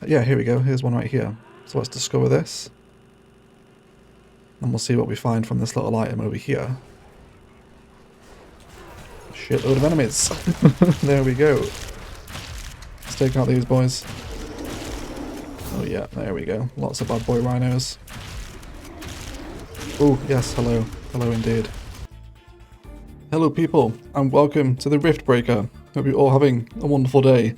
Yeah, here we go. Here's one right here. So let's discover this. And we'll see what we find from this little item over here. Shitload of enemies. There we go. Let's take out these boys. Oh yeah, there we go. Lots of bad boy rhinos. Oh yes, hello. Hello indeed. Hello people, and welcome to the Riftbreaker. Hope you're all having a wonderful day.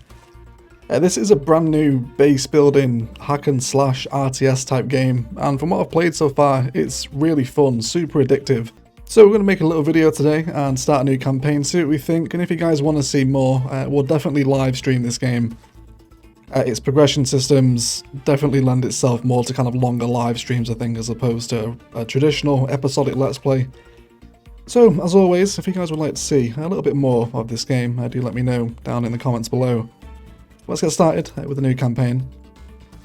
This is a brand new base building hack and slash RTS type game, and from what I've played so far, it's really fun, super addictive. So we're going to make a little video today and start a new campaign, see what we think, and if you guys want to see more, we'll definitely live stream this game. Its progression systems definitely lend itself more to kind of longer live streams, I think, as opposed to a traditional episodic let's play. So, as always, if you guys would like to see a little bit more of this game, do let me know down in the comments below. Let's get started with a new campaign.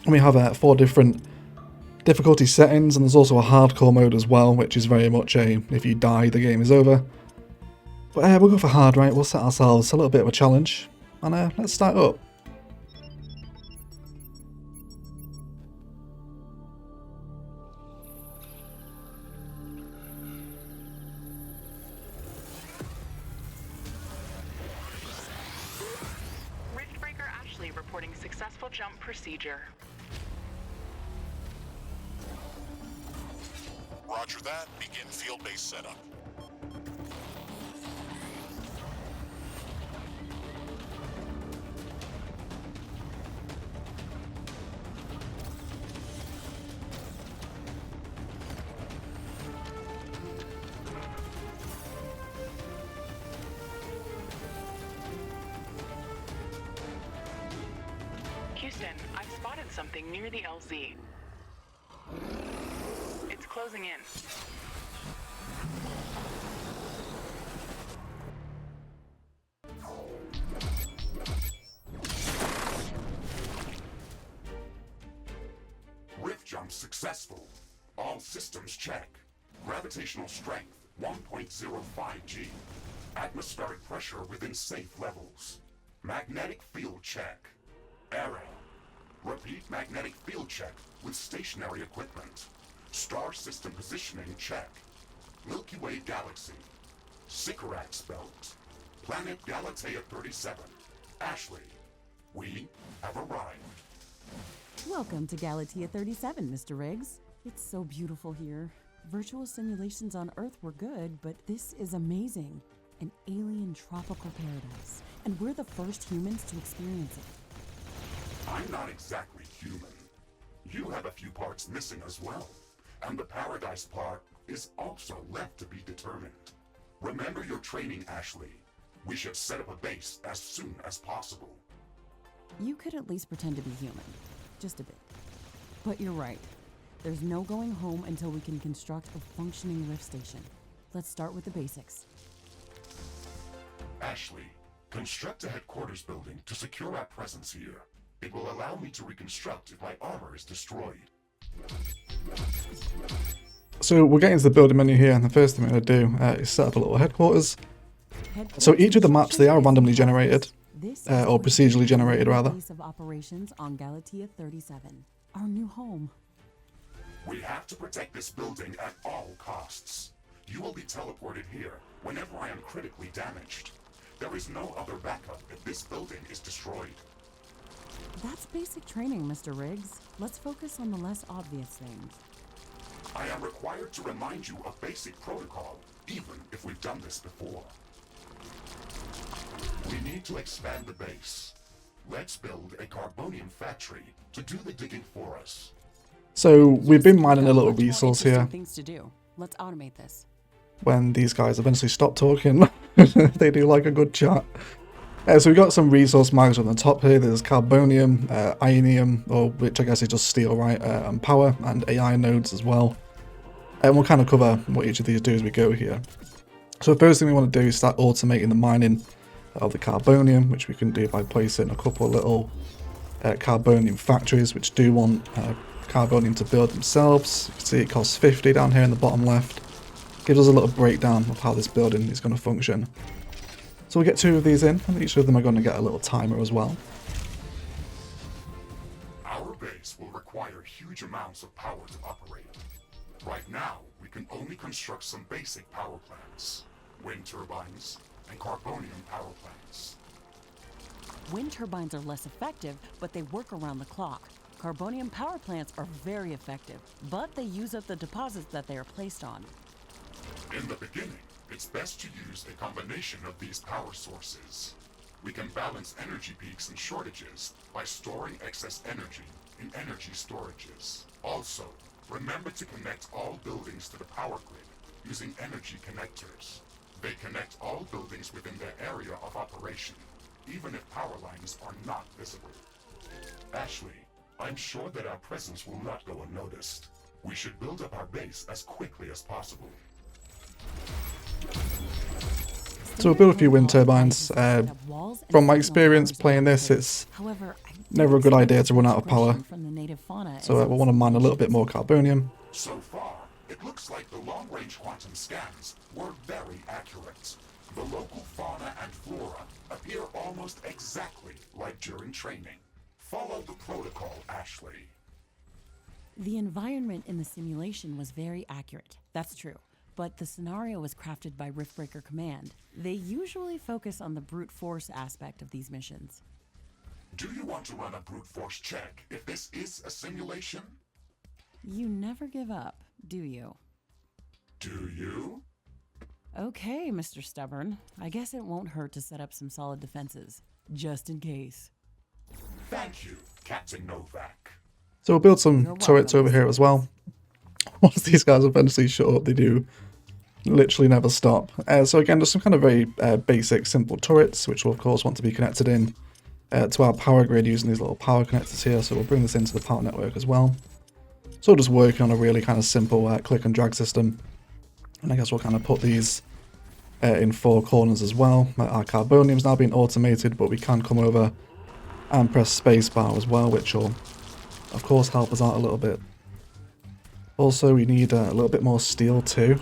And we have 4 different difficulty settings, and there's also a hardcore mode as well, which is very much a if you die, the game is over. But we'll go for hard, right? We'll set ourselves a little bit of a challenge, and let's start up. Reporting successful jump procedure. Roger that. Begin field-based setup. Houston, I've spotted something near the LZ. It's closing in. Rift jump successful. All systems check. Gravitational strength 1.05 G. Atmospheric pressure within safe levels. Magnetic field check. Error. Repeat magnetic field check with stationary equipment. Star system positioning check. Milky Way galaxy. Sycorax belt. Planet Galatea 37. Ashley, we have arrived. Welcome to Galatea 37, Mr. Riggs. It's so beautiful here. Virtual simulations on Earth were good, but this is amazing. An alien tropical paradise, and we're the first humans to experience it. I'm not exactly human. You have a few parts missing as well. And the paradise part is also left to be determined. Remember your training, Ashley. We should set up a base as soon as possible. You could at least pretend to be human. Just a bit. But you're right. There's no going home until we can construct a functioning lift station. Let's start with the basics. Ashley, construct a headquarters building to secure our presence here. It will allow me to reconstruct if my armor is destroyed. So we're getting to the building menu here, and the first thing we're going to do is set up a little headquarters. So each of the maps, they are randomly generated, or procedurally generated rather. Base of operations on Galatea 37, our new home. We have to protect this building at all costs. You will be teleported here whenever I am critically damaged. There is no other backup if this building is destroyed. That's basic training, Mr. Riggs. Let's focus on the less obvious things. I am required to remind you of basic protocol, even if we've done this before. We need to expand the base. Let's build a carbonium factory to do the digging for us. So we've been mining a little resource here. Things to do. Let's automate this. When these guys eventually stop talking, they do like a good chat. So we've got some resource markers on the top here. There's carbonium, ionium, or which I guess is just steel, right? And power and AI nodes as well. And we'll kind of cover what each of these do as we go here. So the first thing we want to do is start automating the mining of the carbonium, which we can do by placing a couple of little carbonium factories, which do want carbonium to build themselves. You can see it costs 50 down here in the bottom left. Gives us a little breakdown of how this building is going to function. So we'll get 2 of these in, and each of them are going to get a little timer as well. Our huge amounts of power to operate. Right now, we can only construct some basic power plants, wind turbines, and carbonium power plants. Wind turbines are less effective, but they work around the clock. Carbonium power plants are very effective, but they use up the deposits that they are placed on. In the beginning, it's best to use a combination of these power sources. We can balance energy peaks and shortages by storing excess energy in energy storages. Also, remember to connect all buildings to the power grid using energy connectors. They connect all buildings within their area of operation, even if power lines are not visible. Ashley, I'm sure that our presence will not go unnoticed. We should build up our base as quickly as possible. So we'll build a few wind turbines. From my experience playing this, it's never a good idea to run out of power. So we'll want to mine a little bit more carbonium. So far, it looks like the long-range quantum scans were very accurate. The local fauna and flora appear almost exactly like during training. Follow the protocol, Ashley. The environment in the simulation was very accurate. That's true. But the scenario was crafted by Riftbreaker Command. They usually focus on the brute force aspect of these missions. Do you want to run a brute force check if this is a simulation? You never give up, do you? Do you? Okay, Mr. Stubborn. I guess it won't hurt to set up some solid defenses, just in case. Thank you, Captain Novak. So we'll build some turrets over here as well. Once these guys eventually shut up, they do literally never stop. So again, just some kind of very basic, simple turrets, which will of course want to be connected in to our power grid using these little power connectors here. So we'll bring this into the power network as well. So we're just working on a really kind of simple click and drag system. And I guess we'll kind of put these in four corners as well. Our carbonium's now being automated, but we can come over and press spacebar as well, which will of course help us out a little bit. Also, we need a little bit more steel too,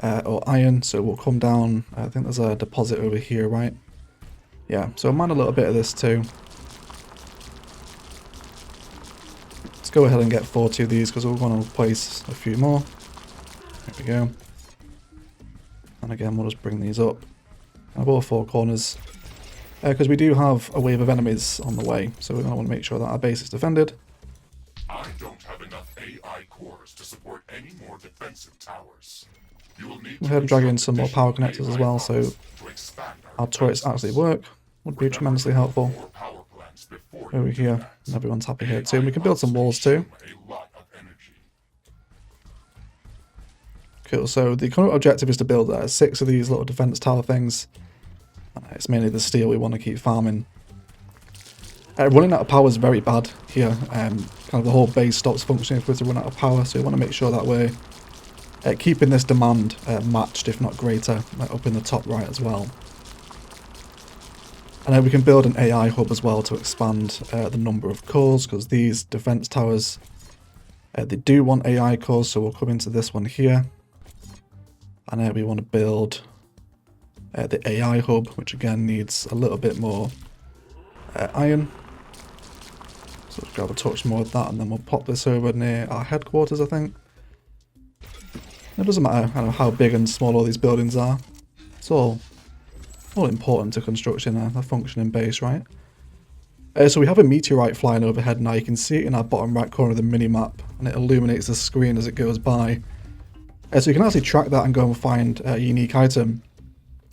or iron, so we'll come down. I think there's a deposit over here, right? Yeah, so mine a little bit of this too. Let's go ahead and get 40 of these because we're going to place a few more. There we go. And again, we'll just bring these up. All four corners. Because we do have a wave of enemies on the way, so we're going to want to make sure that our base is defended. I don't have enough AI cores to support any more defensive towers. You will need We'll head and drag in some more power connectors as well, so our turrets actually work. Would be tremendously helpful. Over here, and everyone's happy here too. And we can build some walls too. Cool, so the current objective is to build 6 of these little defense tower things. It's mainly the steel we want to keep farming. Running out of power is very bad here. Kind of the whole base stops functioning if we're to run out of power, so we want to make sure that we're keeping this demand matched, if not greater, up in the top right as well. And then we can build an AI hub as well to expand the number of cores, because these defense towers, they do want AI cores, so we'll come into this one here. And we want to build the AI hub, which again needs a little bit more iron. So let's grab a touch more of that, and then we'll pop this over near our headquarters, I think. It doesn't matter kind of how big and small all these buildings are. It's all important to constructing a functioning base, right? So we have a meteorite flying overhead now. You can see it in our bottom right corner of the mini-map, and it illuminates the screen as it goes by. So you can actually track that and go and find a unique item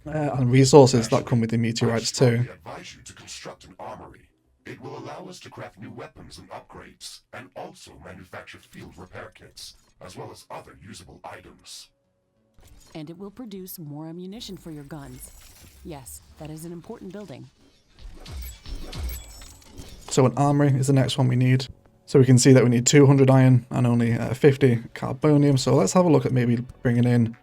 and resources that come with the meteorites too. I advise you to construct an armory. It will allow us to craft new weapons and upgrades, and also manufacture field repair kits, as well as other usable items. And it will produce more ammunition for your guns. Yes, that is an important building. So an armory is the next one we need. So we can see that we need 200 iron and only 50 carbonium. So let's have a look at maybe bringing in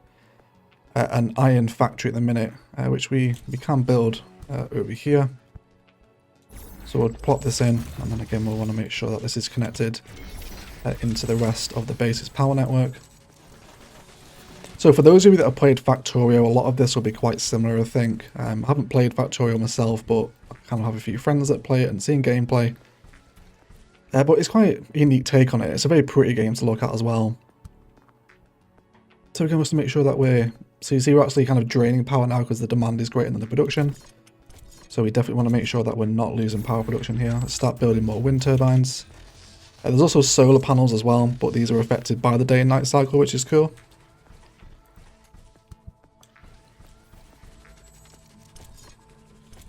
an iron factory at the minute, which we can build over here. So we'll plot this in, and then again we'll want to make sure that this is connected into the rest of the base's power network. So for those of you that have played Factorio, a lot of this will be quite similar, I think. I haven't played Factorio myself, but I kind of have a few friends that play it and seen gameplay. But it's quite a unique take on it. It's a very pretty game to look at as well. So we can also make sure that so you see we're actually kind of draining power now because the demand is greater than the production. So we definitely want to make sure that we're not losing power production here. Let's start building more wind turbines. There's also solar panels as well, but these are affected by the day and night cycle, which is cool.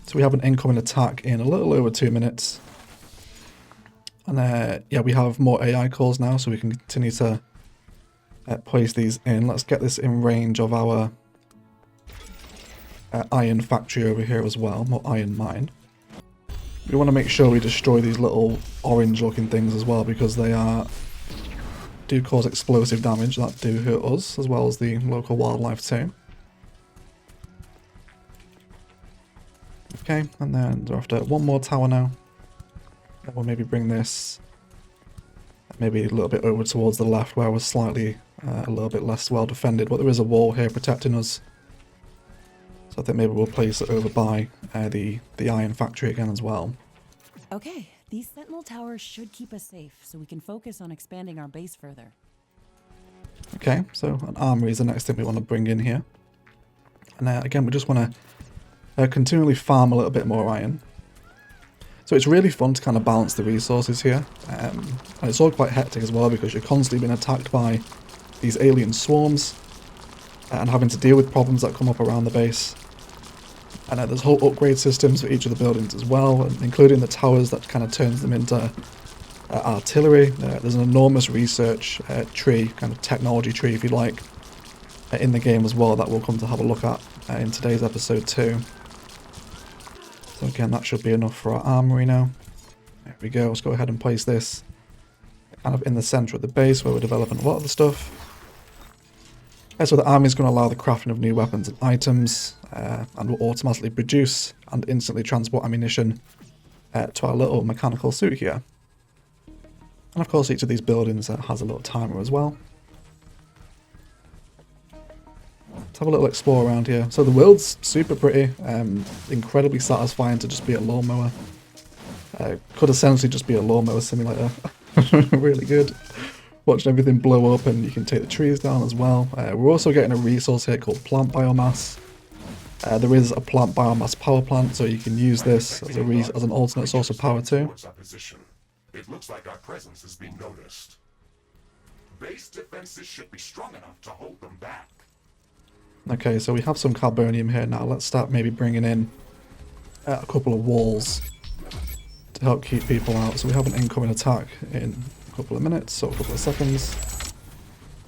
So we have an incoming attack in a little over 2 minutes. And yeah, we have more AI cores now, so we can continue to place these in. Let's get this in range of our iron factory over here as well, more iron mine. We want to make sure we destroy these little orange looking things as well, because they do cause explosive damage that do hurt us as well as the local wildlife too. Okay, and then we're after one more tower now. And we'll maybe bring this maybe a little bit over towards the left where we're slightly a little bit less well defended, but there is a wall here protecting us. So I think maybe we'll place it over by the iron factory again as well. Okay, these sentinel towers should keep us safe, so we can focus on expanding our base further. Okay, so an armory is the next thing we want to bring in here. And again, we just want to continually farm a little bit more iron. So it's really fun to kind of balance the resources here. And it's all quite hectic as well because you're constantly being attacked by these alien swarms and having to deal with problems that come up around the base. And there's whole upgrade systems for each of the buildings as well, including the towers that kind of turns them into artillery. There's an enormous research tree, kind of technology tree if you like, in the game as well that we'll come to have a look at in today's episode too. So again, that should be enough for our armory now. There we go, let's go ahead and place this kind of in the center of the base where we're developing a lot of the stuff. So the army is going to allow the crafting of new weapons and items, and will automatically produce and instantly transport ammunition to our little mechanical suit here. And of course each of these buildings has a little timer as well. Let's have a little explore around here. So the world's super pretty, incredibly satisfying to just be a lawnmower. Could essentially just be a lawnmower simulator. Really good. Watching everything blow up, and you can take the trees down as well. We're also getting a resource here called plant biomass. There is a plant biomass power plant, so you can use this as an alternate source of power too. It looks like our presence has been noticed. Base defenses should be strong enough to hold them back. Okay, so we have some carbonium here now. Let's start maybe bringing in a couple of walls to help keep people out. So we have an incoming attack in a couple of minutes, or a couple of seconds.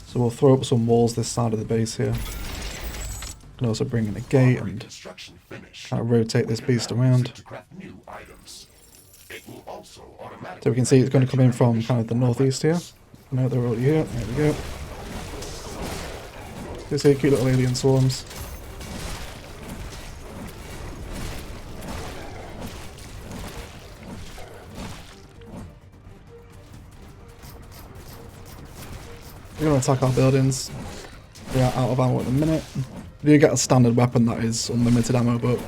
So we'll throw up some walls this side of the base here. We can also bring in a gate and kind of rotate this beast around. So we can see it's going to come in from kind of the northeast here. No, they're already here. There we go. You see cute little alien swarms. We're going to attack our buildings. We are out of ammo at the minute. We do get a standard weapon that is unlimited ammo, but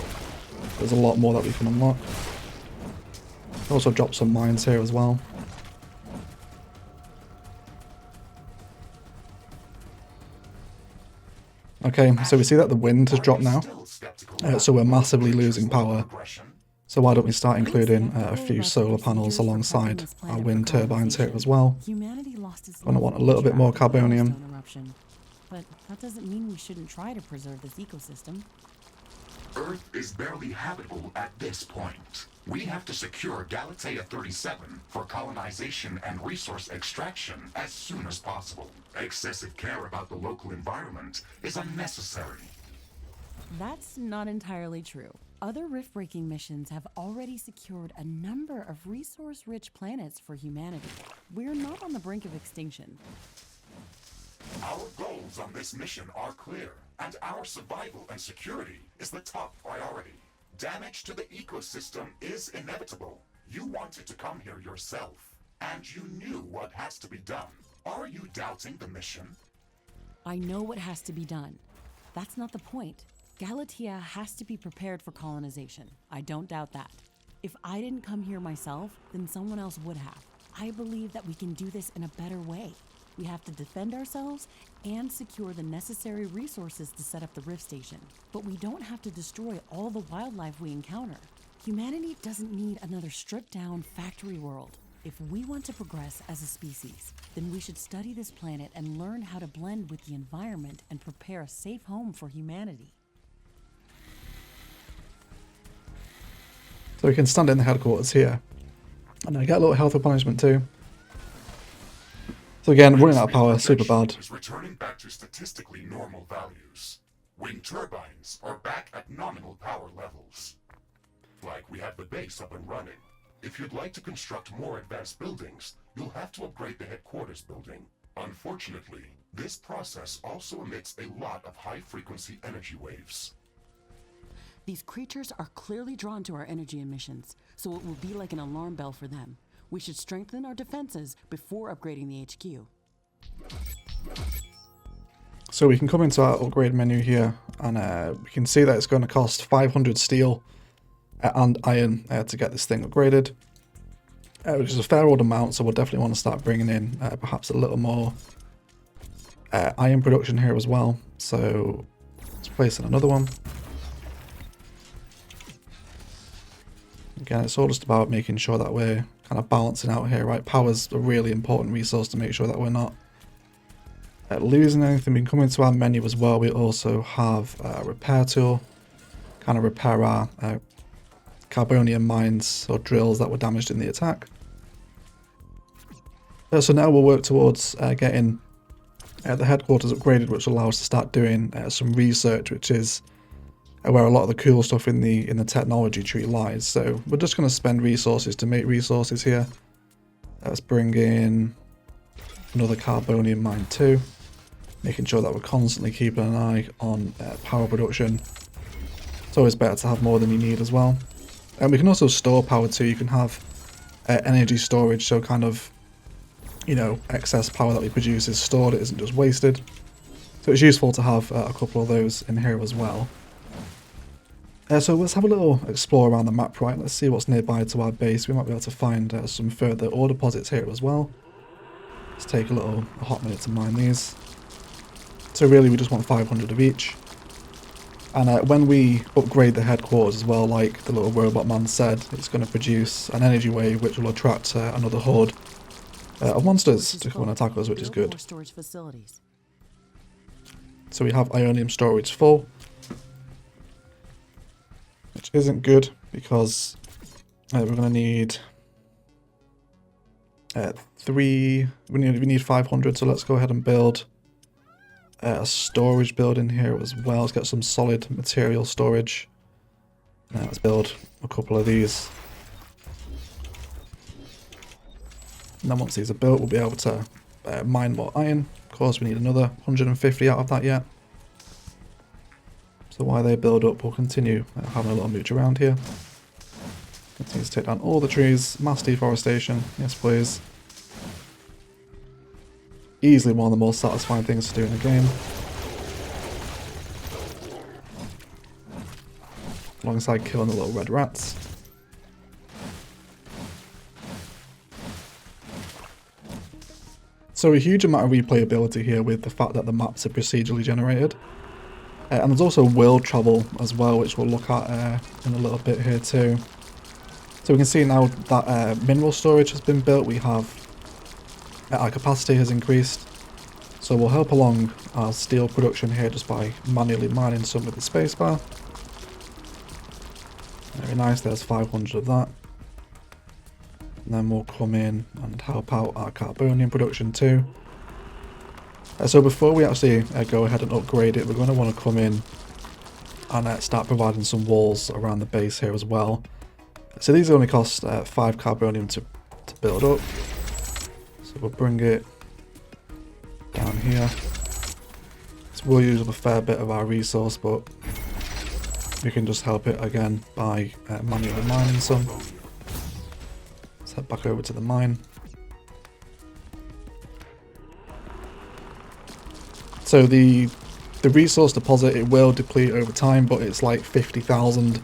there's a lot more that we can unlock. Also drop some mines here as well. Okay, so we see that the wind has dropped now, so we're massively losing power. So why don't we start including a few solar panels alongside our wind turbines here as well. Gonna want a little bit more carbonium. But that doesn't mean we shouldn't try to preserve this ecosystem. Earth is barely habitable at this point. We have to secure Galatea 37 for colonization and resource extraction as soon as possible. Excessive care about the local environment is unnecessary. That's not entirely true. Other rift-breaking missions have already secured a number of resource-rich planets for humanity. We're not on the brink of extinction. Our goals on this mission are clear, and our survival and security is the top priority. Damage to the ecosystem is inevitable. You wanted to come here yourself, and you knew what has to be done. Are you doubting the mission? I know what has to be done. That's not the point. Galatea has to be prepared for colonization. I don't doubt that. If I didn't come here myself, then someone else would have. I believe that we can do this in a better way. We have to defend ourselves and secure the necessary resources to set up the Rift Station. But we don't have to destroy all the wildlife we encounter. Humanity doesn't need another stripped-down factory world. If we want to progress as a species, then we should study this planet and learn how to blend with the environment and prepare a safe home for humanity. So we can stand in the headquarters here. And I get a little health replenishment too. So again, running out of power, super bad. Is returning back to statistically normal values. Wind turbines are back at nominal power levels. Like we have the base up and running. If you'd like to construct more advanced buildings, you'll have to upgrade the headquarters building. Unfortunately, this process also emits a lot of high-frequency energy waves. These creatures are clearly drawn to our energy emissions, so it will be like an alarm bell for them. We should strengthen our defenses before upgrading the HQ. So we can come into our upgrade menu here, and we can see that it's going to cost 500 steel and iron to get this thing upgraded, which is a fair old amount, so we'll definitely want to start bringing in perhaps a little more iron production here as well. So let's place in another one. Again, it's all just about making sure that we're kind of balancing out here, right? Power's a really important resource to make sure that we're not losing anything. We can come into our menu as well. We also have a repair tool, kind of repair our carbonium mines or drills that were damaged in the attack. So now we'll work towards getting the headquarters upgraded, which will allow us to start doing some research, which is where a lot of the cool stuff in the technology tree lies. So we're just going to spend resources to make resources here. Let's bring in another carbonium mine too, making sure that we're constantly keeping an eye on power production. It's always better to have more than you need as well. And we can also store power too. You can have energy storage, so kind of, you know, excess power that we produce is stored, it isn't just wasted. So it's useful to have a couple of those in here as well. So let's have a little explore around the map, right? Let's see what's nearby to our base. We might be able to find some further ore deposits here as well. Let's take a hot minute to mine these. So really we just want 500 of each. And when we upgrade the headquarters as well, like the little robot man said, it's going to produce an energy wave which will attract another horde of monsters to come and attack us, which is good. Storage facilities. So we have ionium storage full, which isn't good because we're going to need we need 500, so let's go ahead and build a storage building here as well. Let's get some solid material storage. Let's build a couple of these. And then once these are built, we'll be able to mine more iron. Of course, we need another 150 out of that yet. So while they build up, we'll continue having a little mooch around here. Continue to take down all the trees. Mass deforestation. Yes, please. Easily one of the most satisfying things to do in the game. Alongside killing the little red rats. So a huge amount of replayability here with the fact that the maps are procedurally generated. And there's also world travel as well, which we'll look at in a little bit here too. So we can see now that mineral storage has been built. We have our capacity has increased. So we'll help along our steel production here just by manually mining some with the spacebar. Very nice, there's 500 of that. And then we'll come in and help out our carbonium production too. So before we actually go ahead and upgrade it, we're going to want to come in and start providing some walls around the base here as well. So these only cost 5 carbonium to build up. So we'll bring it down here. So we'll use up a fair bit of our resource, but we can just help it again by manually mining some. Let's head back over to the mine. So the resource deposit, it will deplete over time, but it's like 50,000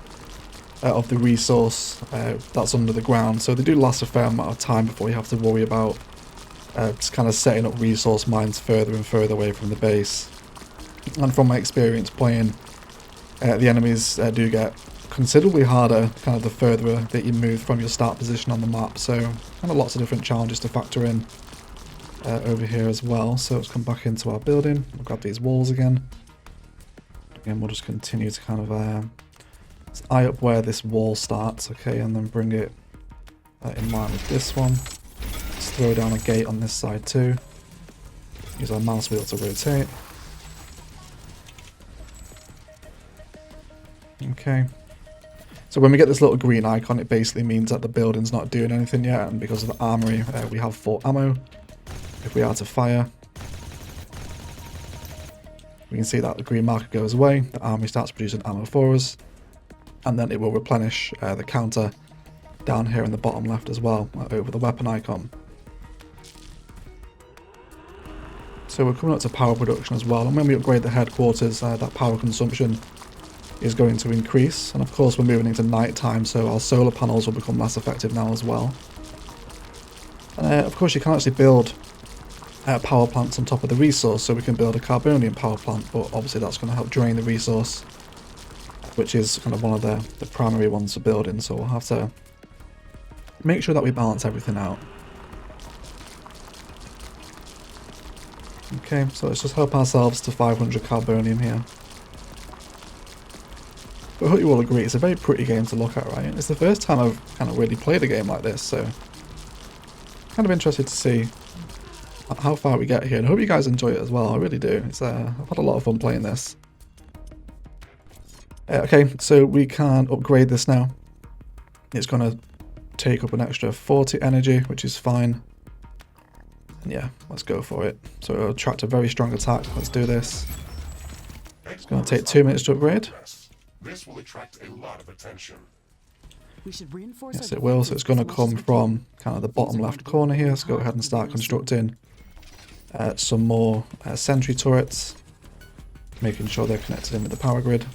of the resource that's under the ground, so they do last a fair amount of time before you have to worry about just kind of setting up resource mines further and further away from the base. And from my experience playing, the enemies do get considerably harder kind of the further that you move from your start position on the map, so kind of lots of different challenges to factor in over here as well. So let's come back into our building, we'll grab these walls again. Again, we'll just continue to kind of eye up where this wall starts, okay, and then bring it in line with this one. Let's throw down a gate on this side too. Use our mouse wheel to rotate. Okay. So when we get this little green icon, it basically means that the building's not doing anything yet, and because of the armory, we have full ammo. If we are to fire, we can see that the green marker goes away, the armory starts producing ammo for us, and then it will replenish the counter down here in the bottom left as well, over the weapon icon. So we're coming up to power production as well, and when we upgrade the headquarters, that power consumption is going to increase, and of course we're moving into night time, so our solar panels will become less effective now as well. And of course you can actually build power plants on top of the resource, so we can build a carbonium power plant, but obviously that's going to help drain the resource, which is kind of one of the primary ones for building, so we'll have to make sure that we balance everything out. Okay, so let's just help ourselves to 500 carbonium here. But I hope you all agree, it's a very pretty game to look at, right? It's the first time I've kind of really played a game like this, so kind of interested to see how far we get here, and I hope you guys enjoy it as well. I really do. It's I've had a lot of fun playing this. Okay, so we can upgrade this now. It's going to take up an extra 40 energy, which is fine. And yeah, let's go for it. So it'll attract a very strong attack. Let's do this. It's going to take 2 minutes to upgrade. This will attract a lot of attention. We should reinforce Yes, it will. So it's going to come from kind of the bottom left corner here. Let's go ahead and start constructing some more sentry turrets, making sure they're connected in with the power grid.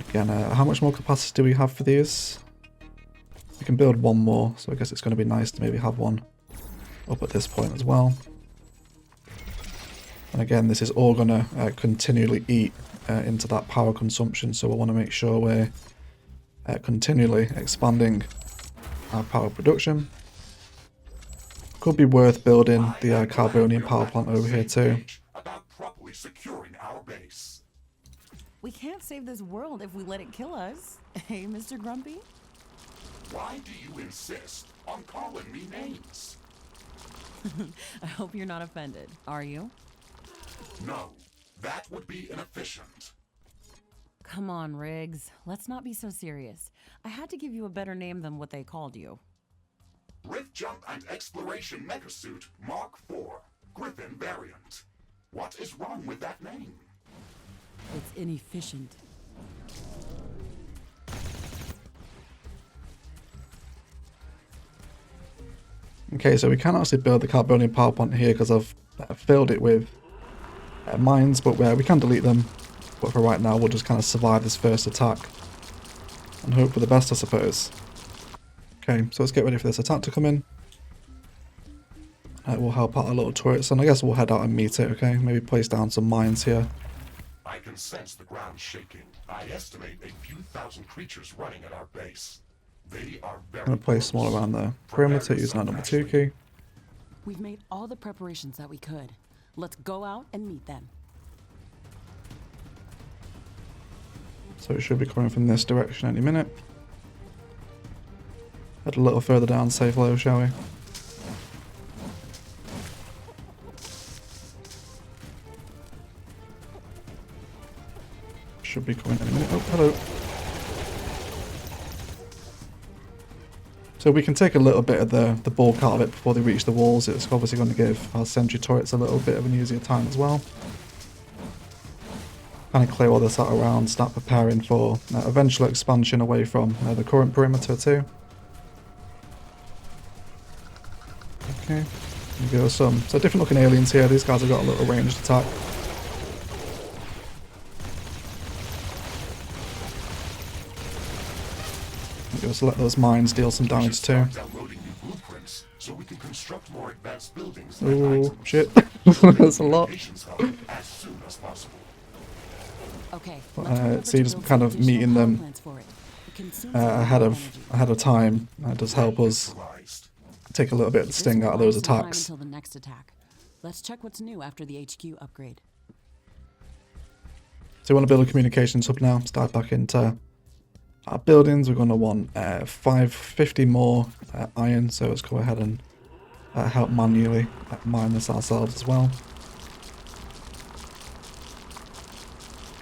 Again, how much more capacity do we have for these? We can build one more, so I guess it's going to be nice to maybe have one up at this point as well. And again, this is all going to continually eat into that power consumption, so we want to make sure we're continually expanding our power production. Could be worth building the carbonium power plant over here too. About properly securing our base. We can't save this world if we let it kill us. Hey, Mr. Grumpy? Why do you insist on calling me names? I hope you're not offended. Are you? No, that would be inefficient. Come on, Riggs. Let's not be so serious. I had to give you a better name than what they called you. Rift Jump and Exploration Mecha-Suit Mark IV, Griffin variant. What is wrong with that name? It's inefficient. Okay, so we can actually build the carbonium power plant here because I've filled it with mines, but we can delete them. But for right now, we'll just kind of survive this first attack and hope for the best, I suppose. Okay, so let's get ready for this attack to come in. We'll help out our little turrets, and I guess we'll head out and meet it, okay? Maybe place down some mines here. I can sense the ground shaking. I estimate a few thousand creatures running at our base. They are very I'm going to place them all around the perimeter using our number 2 key. We've made all the preparations that we could. Let's go out and meet them. So it should be coming from this direction any minute. Head a little further down, say hello, shall we? Should be coming any minute. Oh, hello. So we can take a little bit of the bulk out of it before they reach the walls. It's obviously going to give our sentry turrets a little bit of an easier time as well. Kind of clear all this out around, start preparing for eventual expansion away from the current perimeter too. Okay, there go so different looking aliens here. These guys have got a little ranged attack. Just let those mines deal some damage too. Downloading new blueprints so we can construct more advanced buildings. Oh shit, that's a lot. As soon as possible. Okay. So you're just kind of meeting them ahead of time. That does help us take a little bit of the sting out of those attacks. Until the next attack. Let's check what's new after the HQ upgrade. So we want to build a communications hub now. Start back into our buildings. We're going to want 550 more iron. So let's go ahead and help manually mine this ourselves as well.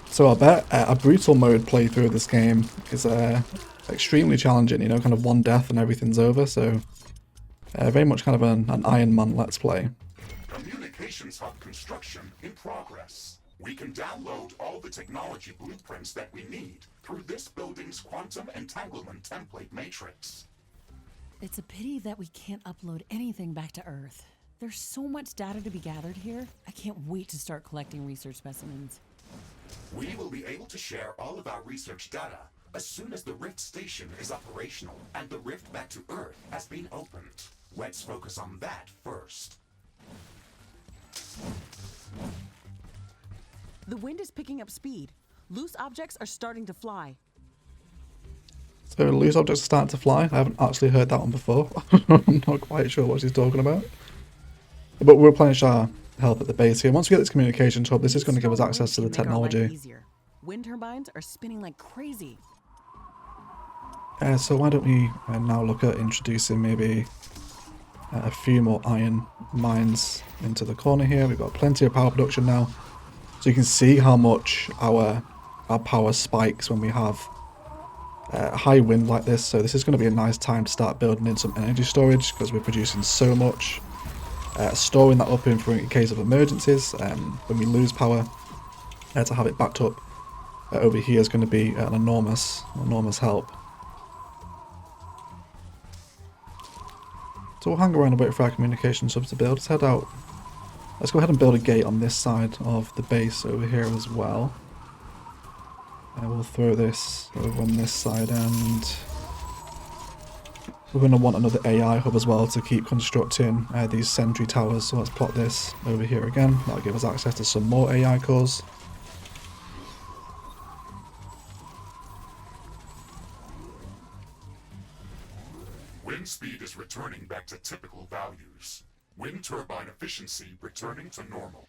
So I bet a brutal mode playthrough of this game is extremely challenging. You know, kind of one death and everything's over. So very much kind of an Iron Man let's play. Communications hub construction in progress. We can download all the technology blueprints that we need through this building's quantum entanglement template matrix. It's a pity that we can't upload anything back to Earth. There's so much data to be gathered here. I can't wait to start collecting research specimens. We will be able to share all of our research data as soon as the Rift station is operational and the rift back to Earth has been opened. Let's focus on that first. The wind is picking up speed. Loose objects are starting to fly. So loose objects are starting to fly. I haven't actually heard that one before. I'm not quite sure what she's talking about. But we'll replenish our health at the base here. Once we get this communications hub, this is going to give us access to the technology. Wind turbines are spinning like crazy. So why don't we now look at introducing maybe a few more iron mines into the corner here. We've got plenty of power production now. So you can see how much our power spikes when we have high wind like this. So this is going to be a nice time to start building in some energy storage because we're producing so much. Storing that up in case of emergencies when we lose power, to have it backed up over here is going to be an enormous help. So we'll hang around a bit for our communication subs to build. Let's head out. Let's go ahead and build a gate on this side of the base over here as well. And we'll throw this over on this side, and we're going to want another AI hub as well to keep constructing these sentry towers. So let's plot this over here again. That'll give us access to some more AI cores. Wind speed is returning back to typical values. Wind turbine efficiency returning to normal.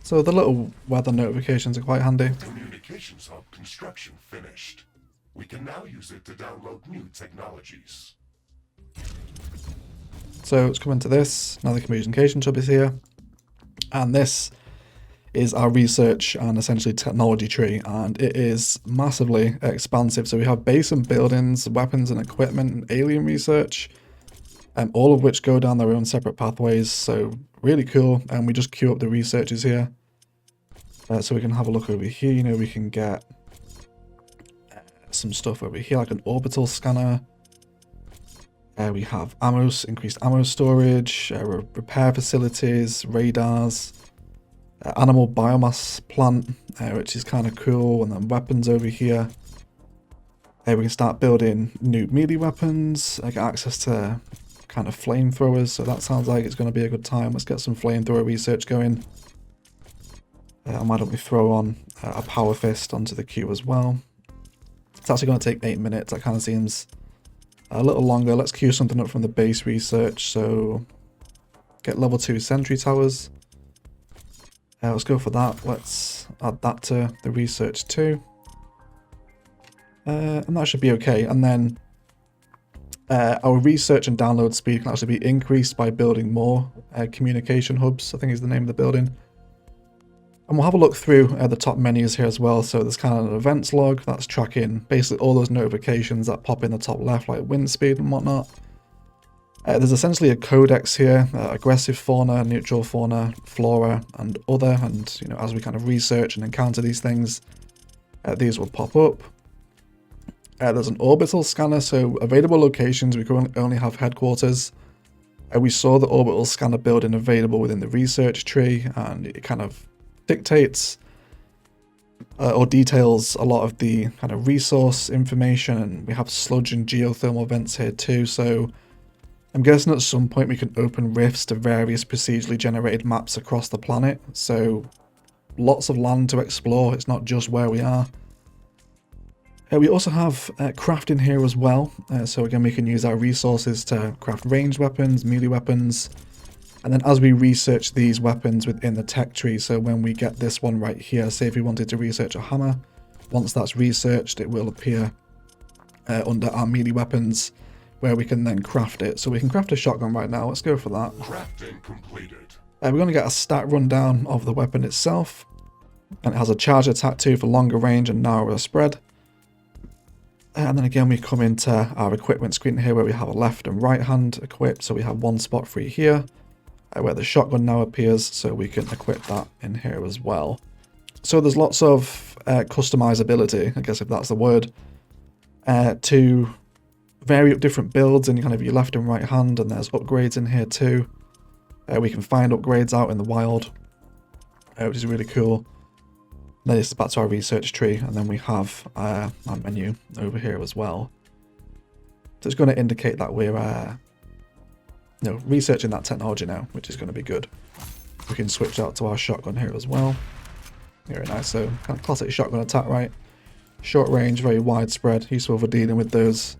So the little weather notifications are quite handy. Communications hub construction finished. We can now use it to download new technologies. So let's come into this. Now the communications hub is here. And this is our research and essentially technology tree. And it is massively expansive. So we have base and buildings, weapons and equipment, and alien research. All of which go down their own separate pathways. So really cool. And we just queue up the researchers here. So we can have a look over here. You know, we can get some stuff over here, like an orbital scanner. We have ammo, increased ammo storage, repair facilities, radars, animal biomass plant, which is kind of cool, and then weapons over here. We can start building new melee weapons. I get access to kind of flamethrowers, so that sounds like it's going to be a good time. Let's get some flamethrower research going. And why don't we throw on a power fist onto the queue as well. It's actually going to take 8 minutes. That kind of seems a little longer. Let's queue something up from the base research. So get level 2 sentry towers. Let's go for that. Let's add that to the research too. And that should be okay. And then our research and download speed can actually be increased by building more communication hubs, I think is the name of the building. And we'll have a look through the top menus here as well. So there's kind of an events log that's tracking basically all those notifications that pop in the top left, like wind speed and whatnot. There's essentially a codex here, aggressive fauna, neutral fauna, flora, and other. And you know, as we kind of research and encounter these things, these will pop up. There's an orbital scanner, so available locations, we currently only have headquarters. We saw the orbital scanner building available within the research tree, and it kind of dictates or details a lot of the kind of resource information, and we have sludge and geothermal vents here too, so I'm guessing at some point we can open rifts to various procedurally generated maps across the planet, so lots of land to explore, it's not just where we are. We also have crafting here as well, so again we can use our resources to craft ranged weapons, melee weapons, and then as we research these weapons within the tech tree, so when we get this one right here, say if we wanted to research a hammer, once that's researched it will appear under our melee weapons, where we can then craft it. So we can craft a shotgun right now, let's go for that. Crafting completed. We're going to get a stat rundown of the weapon itself, and it has a charge attack 2 for longer range and narrower spread. And then again we come into our equipment screen here where we have a left and right hand equipped, so we have one spot free here where the shotgun now appears, so we can equip that in here as well. So there's lots of customizability, I guess if that's the word, to vary up different builds in kind of your left and right hand, and there's upgrades in here too. We can find upgrades out in the wild, which is really cool. Then it's back to our research tree, and then we have our menu over here as well. So it's going to indicate that we're researching that technology now, which is going to be good. We can switch out to our shotgun here as well. Very nice, so kind of classic shotgun attack, right? Short range, very widespread, useful for dealing with those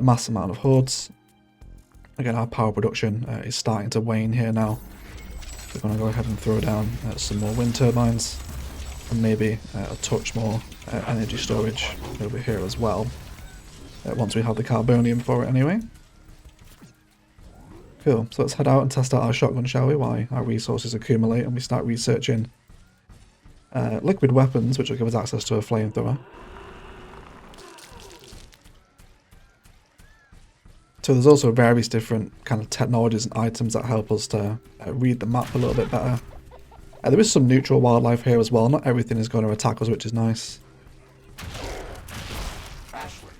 mass amount of hordes. Again, our power production is starting to wane here now. We're going to go ahead and throw down some more wind turbines, and maybe a touch more energy storage over here as well, once we have the carbonium for it anyway. Cool, so let's head out and test out our shotgun, shall we, while our resources accumulate and we start researching liquid weapons, which will give us access to a flamethrower. So there's also various different kind of technologies and items that help us to read the map a little bit better. There is some neutral wildlife here as well, not everything is going to attack us, which is nice. Ashley,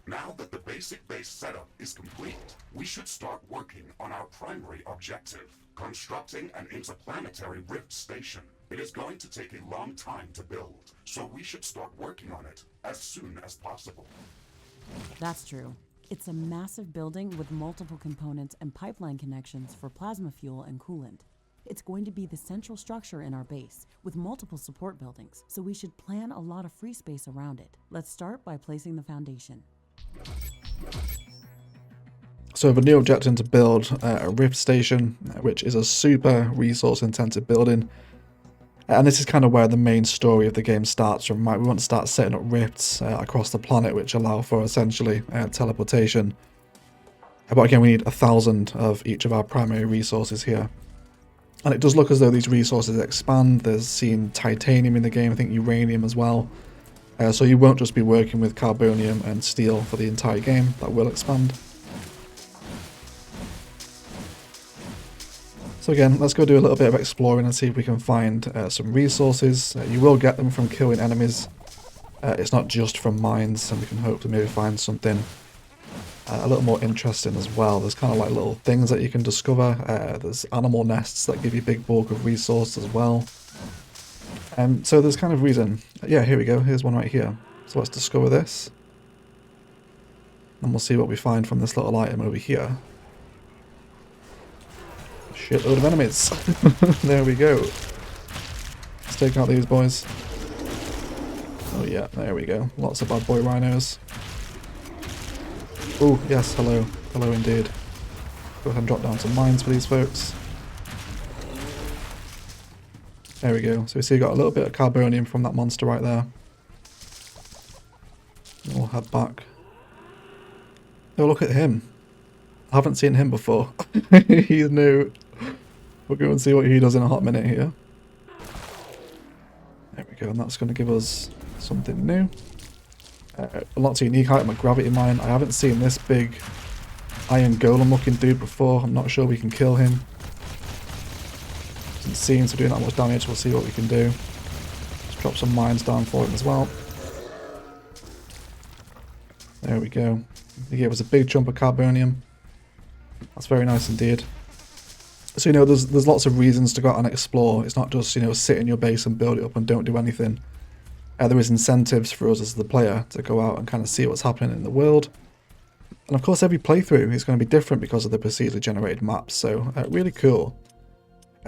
now that the basic base setup is complete, we should start working on our primary objective, constructing an interplanetary rift station. It is going to take a long time to build, so we should start working on it as soon as possible. That's true. It's a massive building with multiple components and pipeline connections for plasma fuel and coolant. It's going to be the central structure in our base, with multiple support buildings, so we should plan a lot of free space around it. Let's start by placing the foundation. So we have a new objective to build a rift station, which is a super resource-intensive building. And this is kind of where the main story of the game starts from, right? We want to start setting up rifts across the planet, which allow for essentially teleportation. But again, we need 1,000 of each of our primary resources here. And it does look as though these resources expand. There's seen titanium in the game, I think uranium as well. So you won't just be working with carbonium and steel for the entire game, that will expand. So again, let's go do a little bit of exploring and see if we can find some resources. You will get them from killing enemies. It's not just from mines, and we can hopefully maybe find something a little more interesting as well. There's kind of like little things that you can discover. There's animal nests that give you a big bulk of resource as well. So there's kind of reason. Yeah, here we go. Here's one right here. So let's discover this. And we'll see what we find from this little item over here. Shitload of enemies. There we go. Let's take out these boys. Oh yeah, there we go. Lots of bad boy rhinos. Oh yes, hello. Hello indeed. Go ahead and drop down some mines for these folks. There we go. So we see we got a little bit of carbonium from that monster right there. And we'll head back. Oh, look at him. I haven't seen him before. He's new. We'll go and see what he does in a hot minute here. There we go, and that's going to give us something new. Lots of unique item, a gravity mine. I haven't seen this big iron golem looking dude before. I'm not sure we can kill him. Doesn't seem to do that much damage. We'll see what we can do. Let's drop some mines down for him as well. There we go. He gave us a big chunk of carbonium. That's very nice indeed. So, you know, there's lots of reasons to go out and explore. It's not just, you know, sit in your base and build it up and don't do anything. there is incentives for us as the player to go out and kind of see what's happening in the world. And of course every playthrough is going to be different because of the procedurally generated maps, so really cool.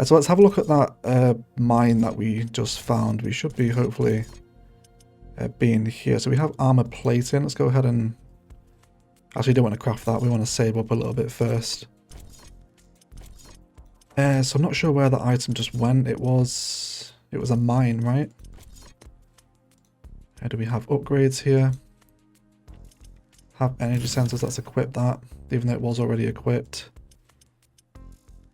So let's have a look at that mine that we just found. We should be hopefully being here. So we have armor plating. Let's go ahead and... Actually, don't want to craft that. We want to save up a little bit first. So I'm not sure where that item just went. It was a mine, right? Do we have upgrades here? Have energy sensors. Let's equip that, even though it was already equipped.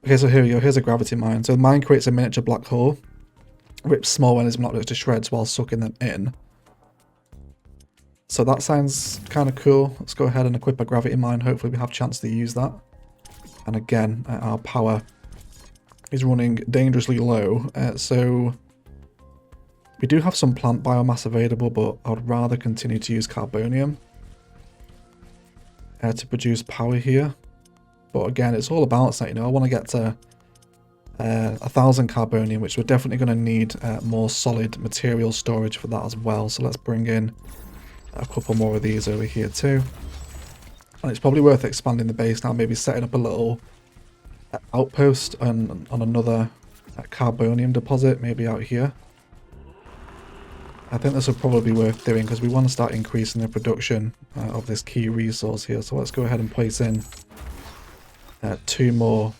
Okay, so here we go. Here's a gravity mine. So the mine creates a miniature black hole, rips small organism objects to shreds while sucking them in. So that sounds kind of cool. Let's go ahead and equip a gravity mine. Hopefully we have a chance to use that. And again, our power is running dangerously low. So we do have some plant biomass available, but I'd rather continue to use carbonium to produce power here. But again, it's all about that, you know, I want to get to 1,000 carbonium, which we're definitely going to need more solid material storage for that as well. So let's bring in a couple more of these over here too. And it's probably worth expanding the base now, maybe setting up a little outpost on another carbonium deposit, maybe out here. I think this will probably be worth doing because we want to start increasing the production of this key resource here. So let's go ahead and place in 2 more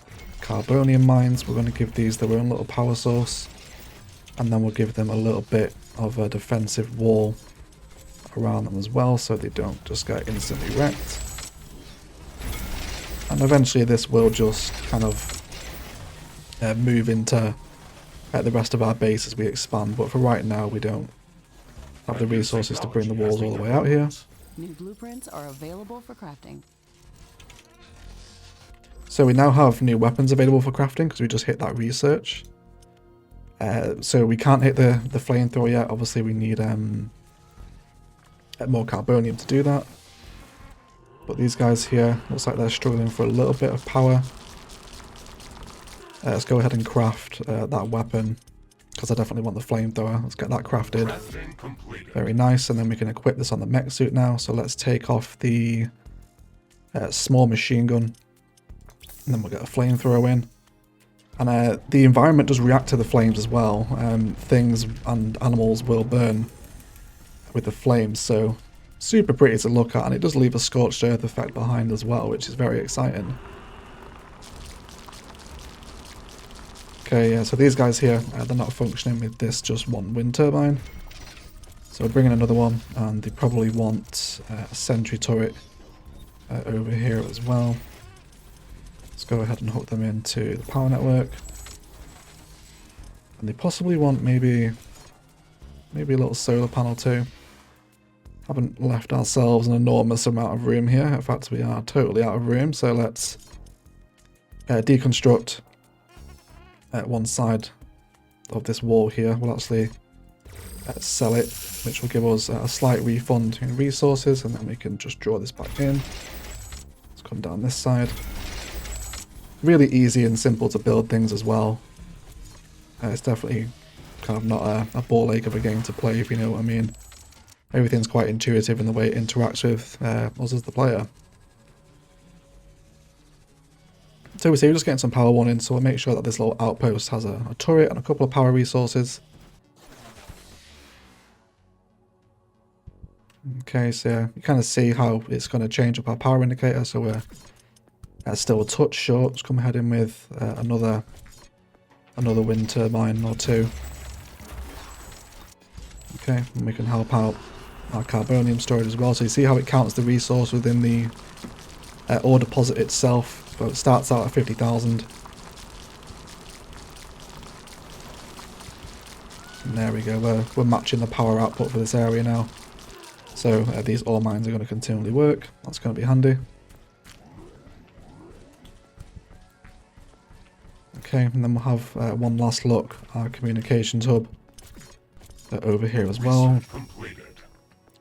carbonium mines. We're going to give these their own little power source, and then we'll give them a little bit of a defensive wall around them as well, so they don't just get instantly wrecked. And eventually this will just kind of move into the rest of our base as we expand, but for right now we don't have the resources to bring the walls all the way out here. New blueprints are available for crafting. So we now have new weapons available for crafting because we just hit that research. So we can't hit the flamethrower yet. Obviously we need more carbonium to do that. But these guys here, looks like they're struggling for a little bit of power. Let's go ahead and craft that weapon because I definitely want the flamethrower. Let's get that crafted. Very nice, and then we can equip this on the Mecha-Suit now. So let's take off the small machine gun. And then we'll get a flamethrower in. And the environment does react to the flames as well. Things and animals will burn with the flames, so super pretty to look at, and it does leave a scorched earth effect behind as well, which is very exciting. Okay, yeah, so these guys here, they're not functioning with this just one wind turbine. So we're bringing another one, and they probably want a sentry turret over here as well. Let's go ahead and hook them into the power network. And they possibly want maybe a little solar panel too. Haven't left ourselves an enormous amount of room here. In fact, we are totally out of room. So let's deconstruct one side of this wall here. We'll actually sell it, which will give us a slight refund in resources, and then we can just draw this back in. Let's come down this side. Really easy and simple to build things as well. It's definitely kind of not a ball ache of a game to play, if you know what I mean. Everything's quite intuitive in the way it interacts with us as the player. So we see we're just getting some power one in, so we'll make sure that this little outpost has a turret and a couple of power resources. Okay, so you kind of see how it's going to change up our power indicator, so we're still a touch short. Let's come ahead in with another wind turbine or two. Okay, and we can help out our carbonium storage as well. So you see how it counts the resource within the ore deposit itself. So it starts out at 50,000. And there we go, we're matching the power output for this area now. So these ore mines are going to continually work. That's going to be handy. Okay, and then we'll have one last look at our communications hub over here as well.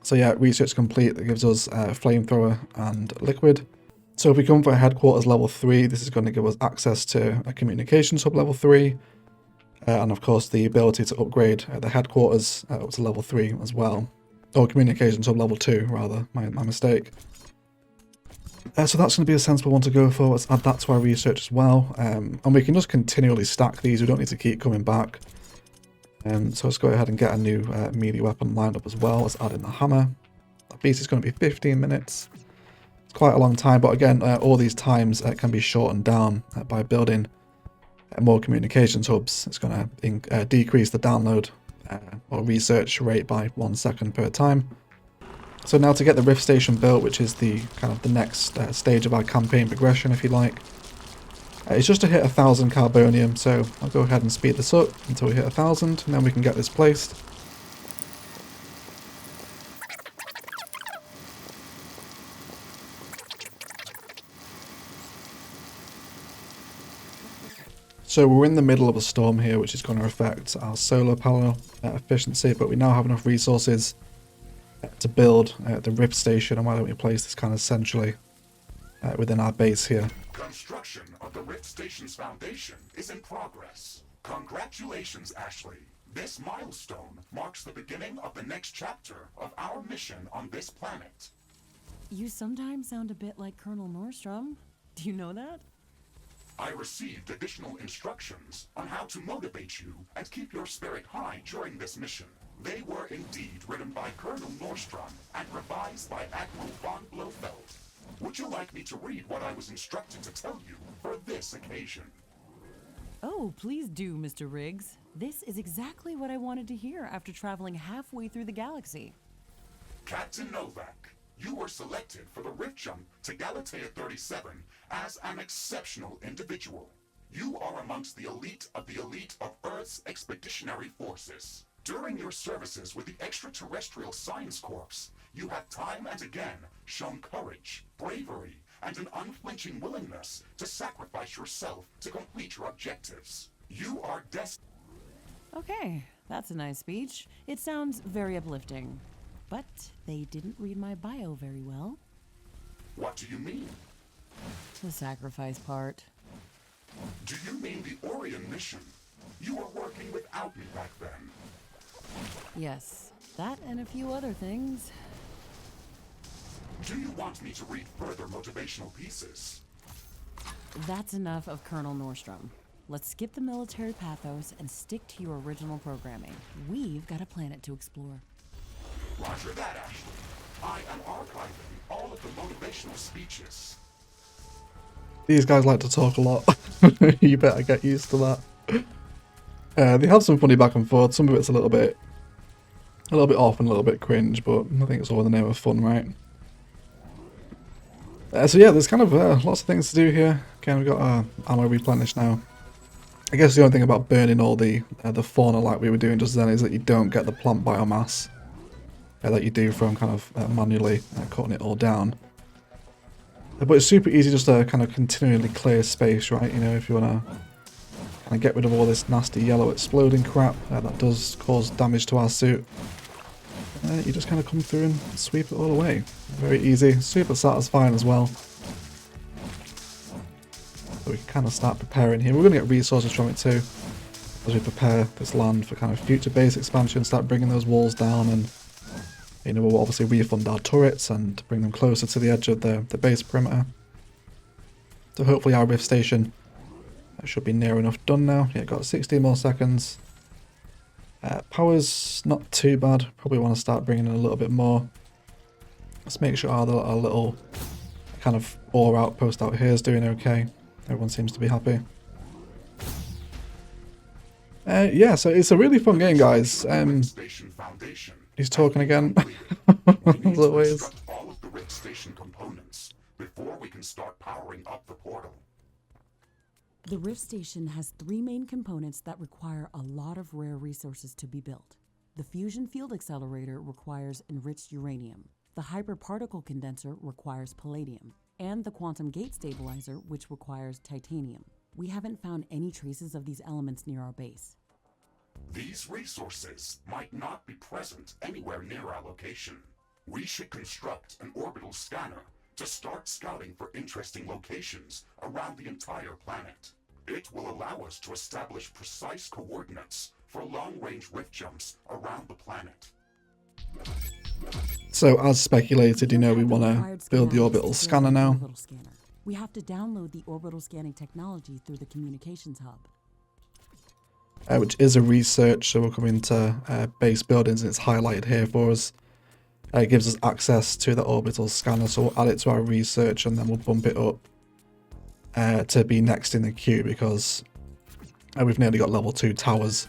So yeah, research complete. That gives us flamethrower and liquid. So if we come for a headquarters level 3, this is going to give us access to a communications hub level 3. And of course the ability to upgrade the headquarters up to level 3 as well. Or communications up level 2 rather, my mistake. So that's going to be a sensible one to go for. Let's add that to our research as well. And we can just continually stack these, we don't need to keep coming back. So let's go ahead and get a new melee weapon lined up as well. Let's add in the hammer. That beast is going to be 15 minutes. It's quite a long time, but again, all these times can be shortened down by building more communications hubs. It's going to decrease the download or research rate by 1 second per time. So now to get the Rift Station built, which is the kind of the next stage of our campaign progression, if you like. It's just to hit 1,000 carbonium, so I'll go ahead and speed this up until we hit 1,000, and then we can get this placed. So we're in the middle of a storm here, which is going to affect our solar panel efficiency, but we now have enough resources to build the Rift Station, and why don't we place this kind of centrally within our base here. Construction of the Rift Station's foundation is in progress. Congratulations, Ashley. This milestone marks the beginning of the next chapter of our mission on this planet. You sometimes sound a bit like Colonel Nordstrom. Do you know that? I received additional instructions on how to motivate you and keep your spirit high during this mission. They were indeed written by Colonel Nordstrom and revised by Admiral von Blofeld. Would you like me to read what I was instructed to tell you for this occasion? Oh, please do, Mr. Riggs. This is exactly what I wanted to hear after traveling halfway through the galaxy. Captain Novak, you were selected for the Rift Jump to Galatea 37 as an exceptional individual. You are amongst the elite of Earth's expeditionary forces. During your services with the Extraterrestrial Science Corps, you have time and again shown courage, bravery, and an unflinching willingness to sacrifice yourself to complete your objectives. You are destined. Okay, that's a nice speech. It sounds very uplifting. But they didn't read my bio very well. What do you mean? The sacrifice part. Do you mean the Orion mission? You were working without me back then. Yes, that and a few other things. Do you want me to read further motivational pieces? That's enough of Colonel Nordstrom. Let's skip the military pathos and stick to your original programming. We've got a planet to explore. Roger that, Ashley. I am archiving all of the motivational speeches. These guys like to talk a lot. You better get used to that. They have some funny back and forth. Some of it's a little bit off and a little bit cringe, but I think it's all in the name of fun, right? So yeah, there's kind of lots of things to do here. Again, we've got our ammo replenished now. I guess the only thing about burning all the fauna like we were doing just then is that you don't get the plant biomass that you do from kind of manually cutting it all down. But it's super easy just to kind of continually clear space, right? You know, if you want to kind of get rid of all this nasty yellow exploding crap that does cause damage to our suit. You just kind of come through and sweep it all away. Very easy, super satisfying as well. So we can kind of start preparing here. We're going to get resources from it too, as we prepare this land for kind of future base expansion, start bringing those walls down, and you know, we'll obviously refund our turrets and bring them closer to the edge of the base perimeter. So hopefully our Rift Station should be near enough done now. Yeah, got 16 more seconds. Power's not too bad. Probably want to start bringing in a little bit more. Let's make sure our little kind of ore outpost out here is doing okay. Everyone seems to be happy. Yeah, so it's a really fun game, guys. He's talking again, as always. All of the Rift Station components before we can start powering up the portal. The Rift Station has 3 main components that require a lot of rare resources to be built. The fusion field accelerator requires enriched uranium. The hyperparticle condenser requires palladium. And the quantum gate stabilizer, which requires titanium. We haven't found any traces of these elements near our base. These resources might not be present anywhere near our location. We should construct an orbital scanner to start scouting for interesting locations around the entire planet. It will allow us to establish precise coordinates for long-range rift jumps around the planet. So as speculated, you know, we want to build the orbital scanner now. We have to download the orbital scanning technology through the communications hub. Which is a research, so we'll come into base buildings and it's highlighted here for us. It gives us access to the orbital scanner, so we'll add it to our research and then we'll bump it up to be next in the queue, because we've nearly got level 2 towers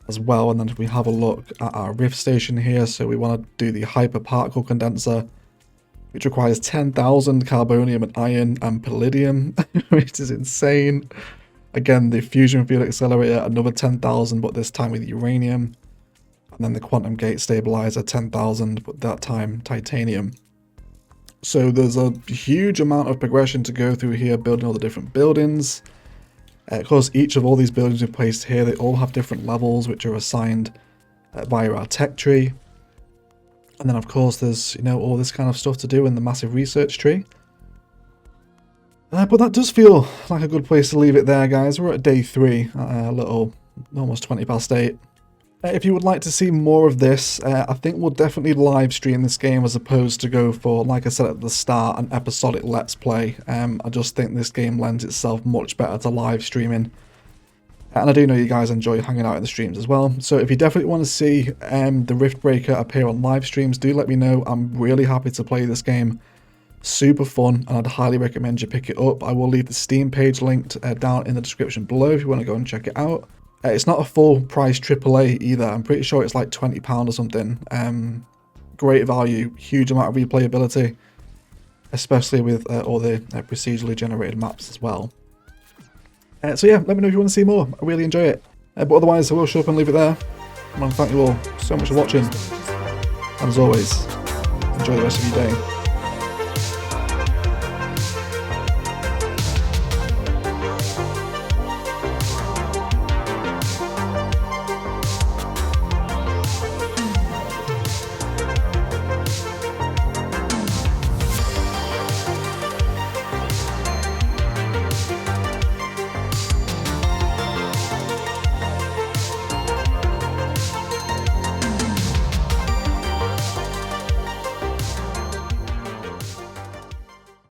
as well. And then if we have a look at our rift station here, so we want to do the hyperparticle condenser, which requires 10,000 carbonium and iron and palladium, which is insane. Again, the fusion field accelerator, another 10,000, but this time with uranium. And then the quantum gate stabilizer, 10,000, but that time titanium. So there's a huge amount of progression to go through here, building all the different buildings. Of course, each of all these buildings we've placed here, they all have different levels, which are assigned via our tech tree. And then, of course, there's, you know, all this kind of stuff to do in the massive research tree. But that does feel like a good place to leave it there, guys. We're at day 3, a little, almost 20 past 8. If you would like to see more of this, I think we'll definitely live stream this game as opposed to go for, like I said at the start, an episodic let's play. I just think this game lends itself much better to live streaming. And I do know you guys enjoy hanging out in the streams as well. So if you definitely want to see the Riftbreaker appear on live streams, do let me know. I'm really happy to play this game. Super fun, and I'd highly recommend you pick it up. I will leave the Steam page linked down in the description below if you want to go and check it out. It's not a full price AAA either. I'm pretty sure it's like £20 or something. Great value, huge amount of replayability, especially with all the procedurally generated maps as well. So yeah, let me know if you want to see more. I really enjoy it. But otherwise, I will shut up and leave it there. I want to thank you all so much for watching. And as always, enjoy the rest of your day.